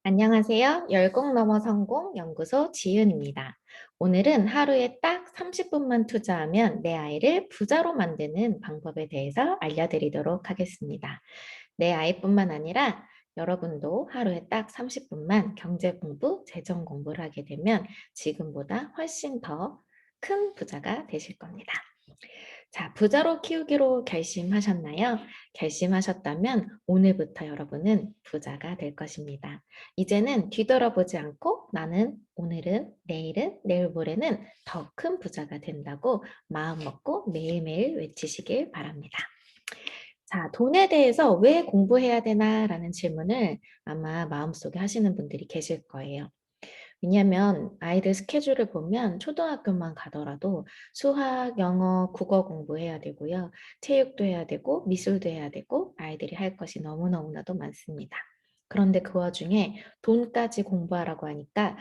안녕하세요. 열공 넘어 성공 연구소 지윤입니다. 오늘은 하루에 딱 30분만 투자하면 내 아이를 부자로 만드는 방법에 대해서 알려드리도록 하겠습니다. 내 아이뿐만 아니라 여러분도 하루에 딱 30분만 경제 공부, 재정 공부를 하게 되면 지금보다 훨씬 더 큰 부자가 되실 겁니다. 자, 부자로 키우기로 결심하셨나요? 결심하셨다면 오늘부터 여러분은 부자가 될 것입니다. 이제는 뒤돌아보지 않고 나는 오늘은, 내일은, 내일 모레는 더 큰 부자가 된다고 마음 먹고 매일매일 외치시길 바랍니다. 자, 돈에 대해서 왜 공부해야 되나라는 질문을 아마 마음속에 하시는 분들이 계실 거예요. 왜냐하면 아이들 스케줄을 보면 초등학교만 가더라도 수학, 영어, 국어 공부해야 되고요. 체육도 해야 되고 미술도 해야 되고 아이들이 할 것이 너무너무나도 많습니다. 그런데 그 와중에 돈까지 공부하라고 하니까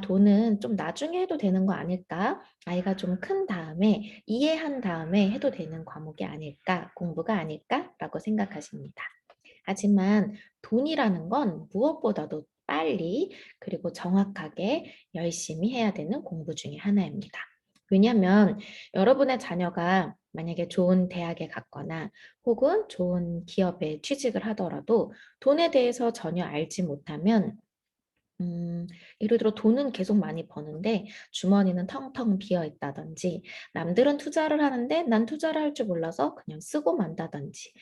돈은 좀 나중에 해도 되는 거 아닐까? 아이가 좀 큰 다음에 이해한 다음에 해도 되는 과목이 아닐까? 공부가 아닐까?라고 생각하십니다. 하지만 돈이라는 건 무엇보다도 빨리 그리고 정확하게 열심히 해야 되는 공부 중에 하나입니다. 왜냐하면 여러분의 자녀가 만약에 좋은 대학에 갔거나 혹은 좋은 기업에 취직을 하더라도 돈에 대해서 전혀 알지 못하면 예를 들어 돈은 계속 많이 버는데 주머니는 텅텅 비어 있다든지 남들은 투자를 하는데 난 투자를 할 줄 몰라서 그냥 쓰고 만다든지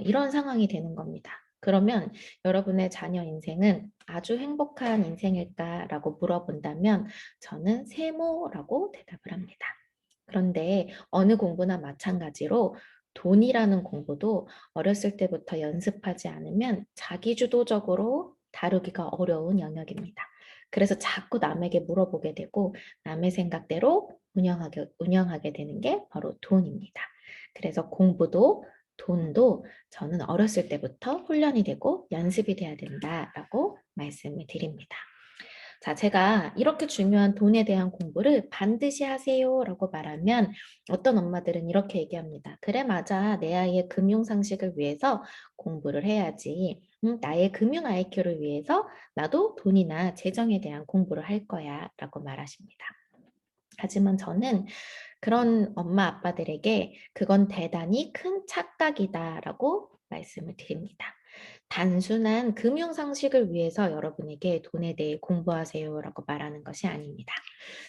이런 상황이 되는 겁니다. 그러면 여러분의 자녀 인생은 아주 행복한 인생일까라고 물어본다면 저는 세모라고 대답을 합니다. 그런데 어느 공부나 마찬가지로 돈이라는 공부도 어렸을 때부터 연습하지 않으면 자기주도적으로 다루기가 어려운 영역입니다. 그래서 자꾸 남에게 물어보게 되고 남의 생각대로 운영하게 되는 게 바로 돈입니다. 그래서 공부도 돈도 저는 어렸을 때부터 훈련이 되고 연습이 돼야 된다라고 말씀을 드립니다. 자, 제가 이렇게 중요한 돈에 대한 공부를 반드시 하세요라고 말하면 어떤 엄마들은 이렇게 얘기합니다. 그래, 맞아. 내 아이의 금융 상식을 위해서 공부를 해야지. 나의 금융 IQ를 위해서 나도 돈이나 재정에 대한 공부를 할 거야라고 말하십니다. 하지만 저는 그런 엄마 아빠들에게 그건 대단히 큰 착각이다라고 말씀을 드립니다. 단순한 금융 상식을 위해서 여러분에게 돈에 대해 공부하세요라고 말하는 것이 아닙니다.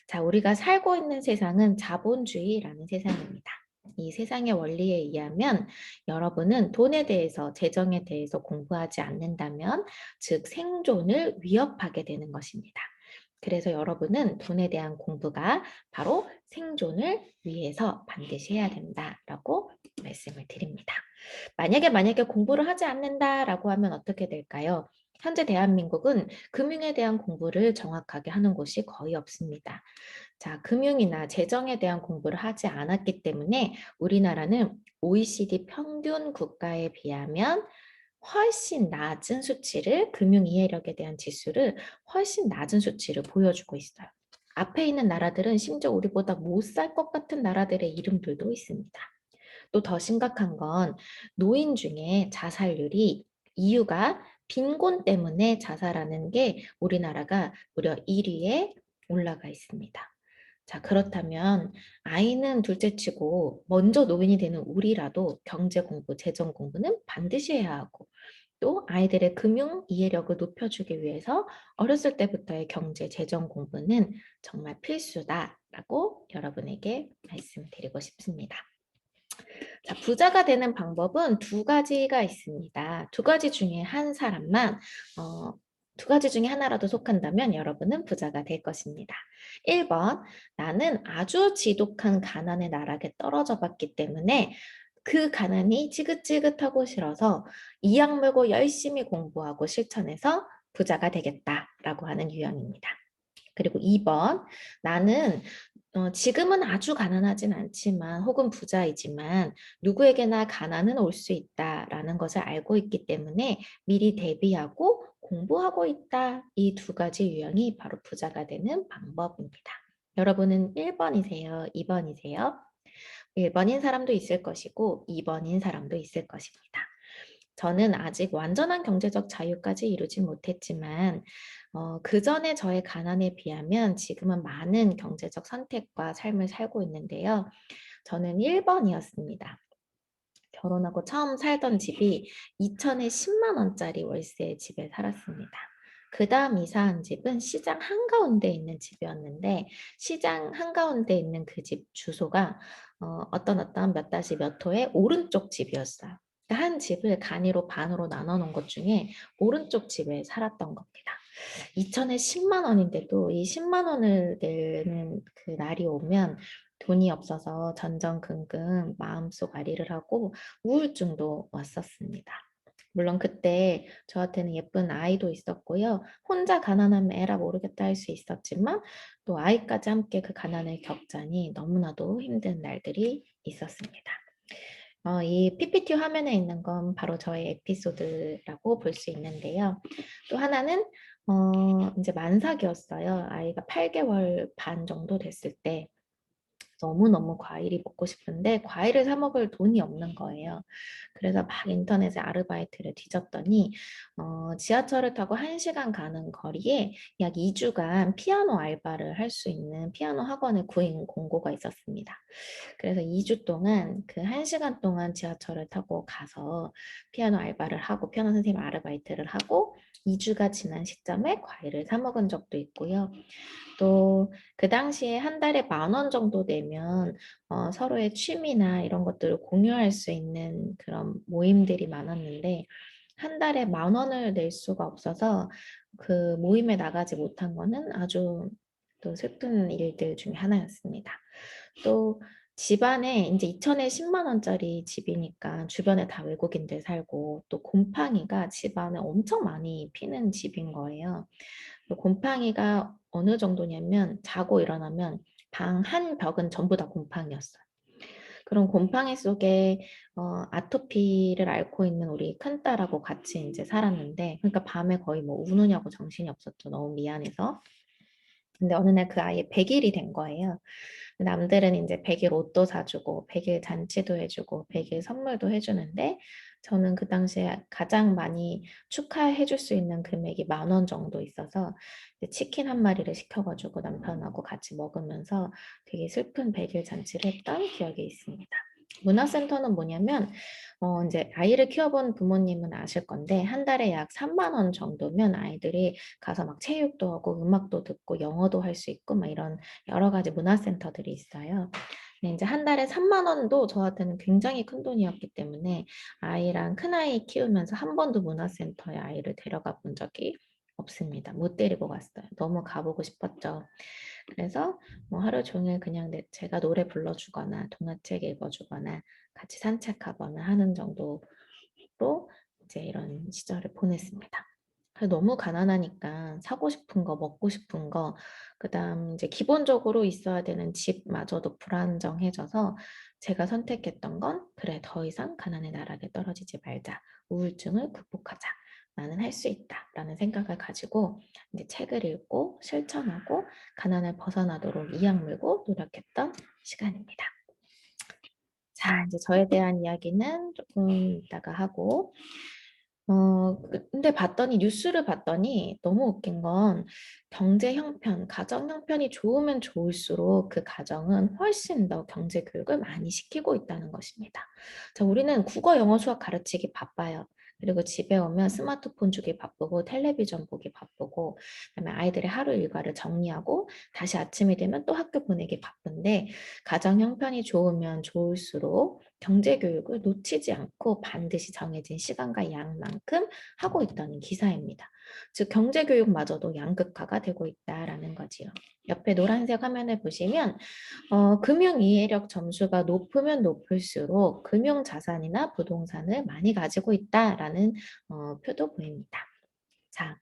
자, 우리가 살고 있는 세상은 자본주의라는 세상입니다. 이 세상의 원리에 의하면 여러분은 돈에 대해서, 재정에 대해서 공부하지 않는다면, 즉 생존을 위협하게 되는 것입니다. 그래서 여러분은 돈에 대한 공부가 바로 생존을 위해서 반드시 해야 된다라고 말씀을 드립니다. 만약에 공부를 하지 않는다라고 하면 어떻게 될까요? 현재 대한민국은 금융에 대한 공부를 정확하게 하는 곳이 거의 없습니다. 자, 금융이나 재정에 대한 공부를 하지 않았기 때문에 우리나라는 OECD 평균 국가에 비하면 훨씬 낮은 수치를, 금융 이해력에 대한 지수를 훨씬 낮은 수치를 보여주고 있어요. 앞에 있는 나라들은 심지어 우리보다 못 살 것 같은 나라들의 이름들도 있습니다. 또 더 심각한 건 노인 중에 자살률이 이유가 빈곤 때문에 자살하는 게 우리나라가 무려 1위에 올라가 있습니다. 자, 그렇다면 아이는 둘째치고 먼저 노인이 되는 우리라도 경제 공부, 재정 공부는 반드시 해야 하고 또 아이들의 금융 이해력을 높여주기 위해서 어렸을 때부터의 경제, 재정 공부는 정말 필수다라고 여러분에게 말씀드리고 싶습니다. 자, 부자가 되는 방법은 두 가지가 있습니다. 두 가지 중에 한 사람만 두 가지 중에 하나라도 속한다면 여러분은 부자가 될 것입니다. 1번, 나는 아주 지독한 가난의 나락에 떨어져 봤기 때문에 그 가난이 지긋지긋하고 싫어서 이악 물고 열심히 공부하고 실천해서 부자가 되겠다라고 하는 유형입니다. 그리고 2번, 나는 지금은 아주 가난하진 않지만 혹은 부자이지만 누구에게나 가난은 올 수 있다라는 것을 알고 있기 때문에 미리 대비하고 공부하고 있다. 이 두 가지 유형이 바로 부자가 되는 방법입니다. 여러분은 1번이세요? 2번이세요? 1번인 사람도 있을 것이고 2번인 사람도 있을 것입니다. 저는 아직 완전한 경제적 자유까지 이루진 못했지만 그전에 저의 가난에 비하면 지금은 많은 경제적 선택과 삶을 살고 있는데요. 저는 1 번이었습니다. 결혼하고 처음 살던 집이 2천에 10만 원짜리 월세 집에 살았습니다. 그다음 이사한 집은 시장 한가운데 있는 집이었는데 시장 한가운데 있는 그 집 주소가 어떤 몇 다시 몇 호의 오른쪽 집이었어요. 그러니까 한 집을 간이로 반으로 나눠 놓은 것 중에 오른쪽 집에 살았던 겁니다. 2천에 10만 원인데도 이 10만 원을 내는 그 날이 오면 돈이 없어서 전전긍긍 마음속 아리를 하고 우울증도 왔었습니다. 물론 그때 저한테는 예쁜 아이도 있었고요. 혼자 가난하면 에라 모르겠다 할 수 있었지만 또 아이까지 함께 그 가난을 겪자니 너무나도 힘든 날들이 있었습니다. 이 PPT 화면에 있는 건 바로 저의 에피소드라고 볼 수 있는데요. 또 하나는 인제 만삭이었어요. 아이가 8 개월 반 정도 됐을 때 너무너무 과일이 먹고 싶은데 과일을 사 먹을 돈이 없는 거예요. 그래서 막 인터넷에 아르바이트를 뒤졌더니 지하철을 타고 1 시간 가는 거리에 약 2 주간 피아노 알바를 할 수 있는 피아노 학원을 구인 공고가 있었습니다. 그래서 2주 동안 그 1 시간 동안 지하철을 타고 가서 피아노 알바를 하고 피아노 선생님 아르바이트를 하고 2 주가 지난 시점에 과일을 사 먹은 적도 있고요. 또 그 당시에 한 달에 10,000원 정도 내면 서로의 취미나 이런 것들을 공유할 수 있는 그런 모임들이 많았는데 한 달에 10,000원을 낼 수가 없어서 그 모임에 나가지 못한 거는 아주 또 슬픈 일들 중에 하나였습니다. 또 집안에 인제 2천에 10만 원짜리 집이니까 주변에 다 외국인들 살고 또 곰팡이가 집안에 엄청 많이 피는 집인 거예요. 그 곰팡이가 어느 정도냐면 자고 일어나면 방 한 벽은 전부 다 곰팡이였어요. 그런 곰팡이 속에 아토피를 앓고 있는 우리 큰딸하고 같이 인제 살았는데 그러니까 밤에 거의 뭐 우느냐고 정신이 없었죠, 너무 미안해서. 근데 어느 날 그 아이의 100 일이 된 거예요. 남들은 인제 100일 옷도 사 주고 100일 잔치도 해 주고 100일 선물도 해 주는데 저는 그 당시에 가장 많이 축하해 줄 수 있는 금액이 10,000원 정도 있어서 이제 치킨 한 마리를 시켜 가지고 남편하고 같이 먹으면서 되게 슬픈 100일 잔치를 했던 기억이 있습니다. 문화센터는 뭐냐면 인제 아이를 키워본 부모님은 아실 건데 한 달에 약 3만 원 정도면 아이들이 가서 막 체육도 하고 음악도 듣고 영어도 할 수 있고 막 이런 여러 가지 문화센터들이 있어요. 근데 인제 한 달에 3만 원도 저한테는 굉장히 큰돈이었기 때문에 아이랑 큰아이 키우면서 한 번도 문화센터에 아이를 데려가 본 적이 없습니다. 못 데리고 갔어요. 너무 가 보고 싶었죠. 그래서 뭐 하루 종일 그냥 제가 노래 불러 주거나 동화책 읽어 주거나 같이 산책하거나 하는 정도로 이제 이런 시절을 보냈습니다. 너무 가난하니까 사고 싶은 거 먹고 싶은 거 그다음 이제 기본적으로 있어야 되는 집마저도 불안정해져서 제가 선택했던 건 '그래 더 이상 가난의 나락에 떨어지지 말자. 우울증을 극복하자. 나는 할 수 있다.'라는 생각을 가지고 이제 책을 읽고 실천하고 가난을 벗어나도록 이악 물고 노력했던 시간입니다. 자 이제 저에 대한 이야기는 조금 이따가 하고 근데 봤더니 뉴스를 봤더니 너무 웃긴 건 경제 형편, 가정 형편이 좋으면 좋을수록 그 가정은 훨씬 더 경제 교육을 많이 시키고 있다는 것입니다. 자 우리는 국어, 영어, 수학 가르치기 바빠요. 그리고 집에 오면 스마트폰 주기 바쁘고 텔레비전 보기 바쁘고 그다음에 아이들의 하루 일과를 정리하고 다시 아침이 되면 또 학교 보내기 바쁜데 가정 형편이 좋으면 좋을수록 경제 교육을 놓치지 않고 반드시 정해진 시간과 양만큼 하고 있다는 기사입니다. 즉 경제 교육마저도 양극화가 되고 있다라는 거지요. 옆에 노란색 화면을 보시면 금융 이해력 점수가 높으면 높을수록 금융 자산이나 부동산을 많이 가지고 있다라는 표도 보입니다. 자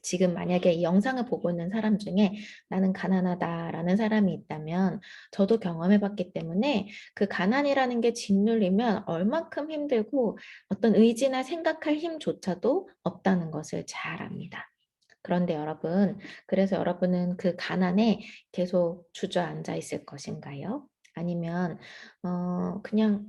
지금 만약에 이 영상을 보고 있는 사람 중에 '나는 가난하다.'라는 사람이 있다면 저도 경험해 봤기 때문에 그 가난이라는 게 짓눌리면 얼만큼 힘들고 어떤 의지나 생각할 힘조차도 없다는 것을 잘 압니다. 그런데 여러분, 그래서 여러분은 그 가난에 계속 주저앉아 있을 것인가요? 아니면 그냥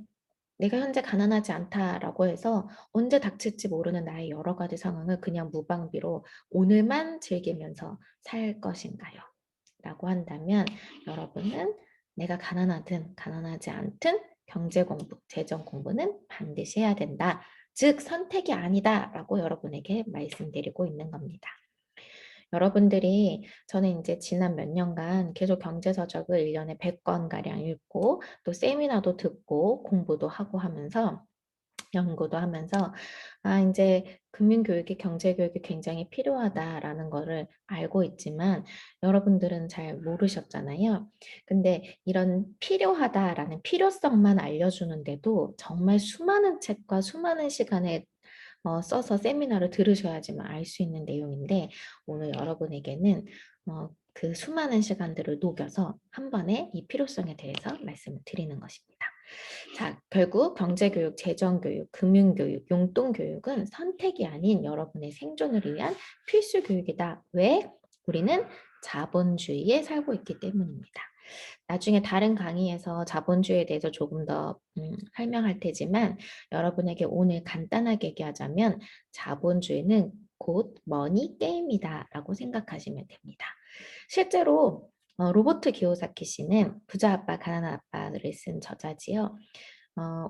내가 현재 가난하지 않다라고 해서 언제 닥칠지 모르는 나의 여러 가지 상황을 그냥 무방비로 오늘만 즐기면서 살 것인가요? 라고 한다면 여러분은 내가 가난하든 가난하지 않든 경제 공부, 재정 공부는 반드시 해야 된다. 즉 선택이 아니다라고 여러분에게 말씀드리고 있는 겁니다. 여러분들이 저는 이제 지난 몇 년간 계속 경제서적을 1년에 100권가량 읽고 또 세미나도 듣고 공부도 하고 하면서 연구도 하면서 인제 금융교육이 경제교육이 굉장히 필요하다라는 거를 알고 있지만 여러분들은 잘 모르셨잖아요. 근데 이런 필요하다라는 필요성만 알려주는데도 정말 수많은 책과 수많은 시간을 써서 세미나를 들으셔야지만 알 수 있는 내용인데 오늘 여러분에게는 그 수많은 시간들을 녹여서 한 번에 이 필요성에 대해서 말씀을 드리는 것입니다. 자, 결국 경제교육, 재정교육, 금융교육, 용돈교육은 선택이 아닌 여러분의 생존을 위한 필수 교육이다. 왜? 우리는 자본주의에 살고 있기 때문입니다. 나중에 다른 강의에서 자본주의에 대해서 조금 더 설명할 테지만 여러분에게 오늘 간단하게 얘기하자면 자본주의는 곧 머니 게임이다 라고 생각하시면 됩니다. 실제로 로버트 기요사키 씨는 부자 아빠 가난한 아빠를 쓴 저자지요.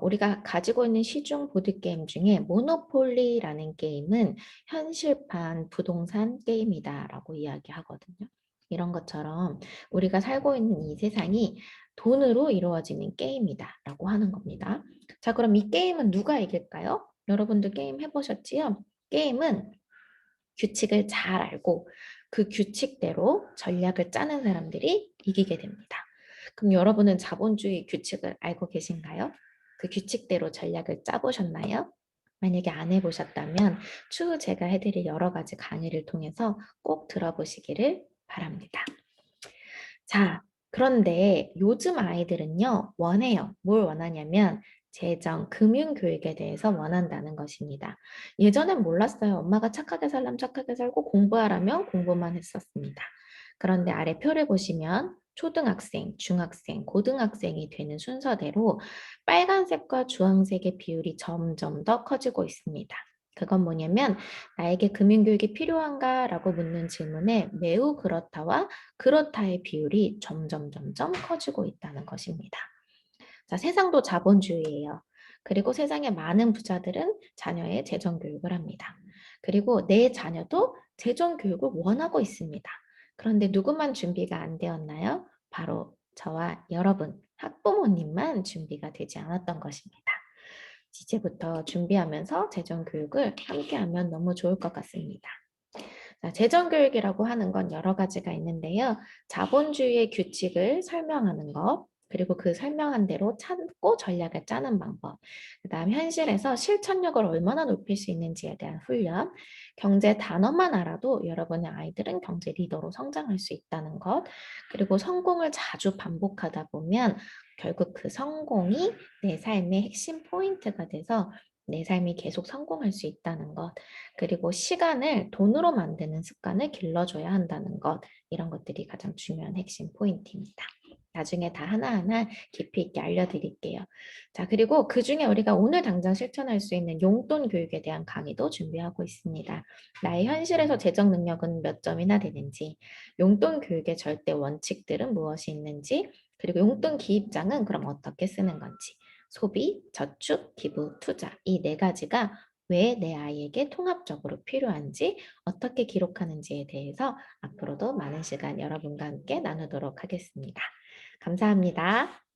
우리가 가지고 있는 시중 보드게임 중에 모노폴리라는 게임은 현실판 부동산 게임이다라고 이야기하거든요. 이런 것처럼 우리가 살고 있는 이 세상이 돈으로 이루어지는 게임이다라고 하는 겁니다. 자, 그럼 이 게임은 누가 이길까요? 여러분들 게임 해보셨지요? 게임은 규칙을 잘 알고 그 규칙대로 전략을 짜는 사람들이 이기게 됩니다. 그럼 여러분은 자본주의 규칙을 알고 계신가요? 그 규칙대로 전략을 짜보셨나요? 만약에 안 해보셨다면 추후 제가 해드릴 여러 가지 강의를 통해서 꼭 들어보시기를 바랍니다. 자, 그런데 요즘 아이들은요, 원해요. 뭘 원하냐면 재정, 금융 교육에 대해서 원한다는 것입니다. 예전엔 몰랐어요. 엄마가 착하게 살려면 착하게 살고 공부하라면 공부만 했었습니다. 그런데 아래 표를 보시면 초등학생, 중학생, 고등학생이 되는 순서대로 빨간색과 주황색의 비율이 점점 더 커지고 있습니다. 그건 뭐냐면 나에게 금융교육이 필요한가? 라고 묻는 질문에 매우 그렇다와 그렇다의 비율이 점점 커지고 있다는 것입니다. 자, 세상도 자본주의예요. 그리고 세상의 많은 부자들은 자녀의 재정 교육을 합니다. 그리고 내 자녀도 재정 교육을 원하고 있습니다. 그런데 누구만 준비가 안 되었나요? 바로 저와 여러분, 학부모님만 준비가 되지 않았던 것입니다. 이제부터 준비하면서 재정 교육을 함께하면 너무 좋을 것 같습니다. 자, 재정교육이라고 하는 건 여러 가지가 있는데요. 자본주의의 규칙을 설명하는 것, 그리고 그 설명한 대로 찾고 전략을 짜는 방법, 그 다음 현실에서 실천력을 얼마나 높일 수 있는지에 대한 훈련, 경제 단어만 알아도 여러분의 아이들은 경제 리더로 성장할 수 있다는 것, 그리고 성공을 자주 반복하다 보면 결국 그 성공이 내 삶의 핵심 포인트가 돼서 내 삶이 계속 성공할 수 있다는 것, 그리고 시간을 돈으로 만드는 습관을 길러줘야 한다는 것, 이런 것들이 가장 중요한 핵심 포인트입니다. 나중에 다 하나하나 깊이 있게 알려드릴게요. 자, 그리고 그중에 우리가 오늘 당장 실천할 수 있는 용돈 교육에 대한 강의도 준비하고 있습니다. 나의 현실에서 재정 능력은 몇 점이나 되는지, 용돈 교육의 절대 원칙들은 무엇이 있는지, 그리고 용돈 기입장은 그럼 어떻게 쓰는 건지, 소비, 저축, 기부, 투자 이 네 가지가 왜 내 아이에게 통합적으로 필요한지 어떻게 기록하는지에 대해서 앞으로도 많은 시간 여러분과 함께 나누도록 하겠습니다. 감사합니다.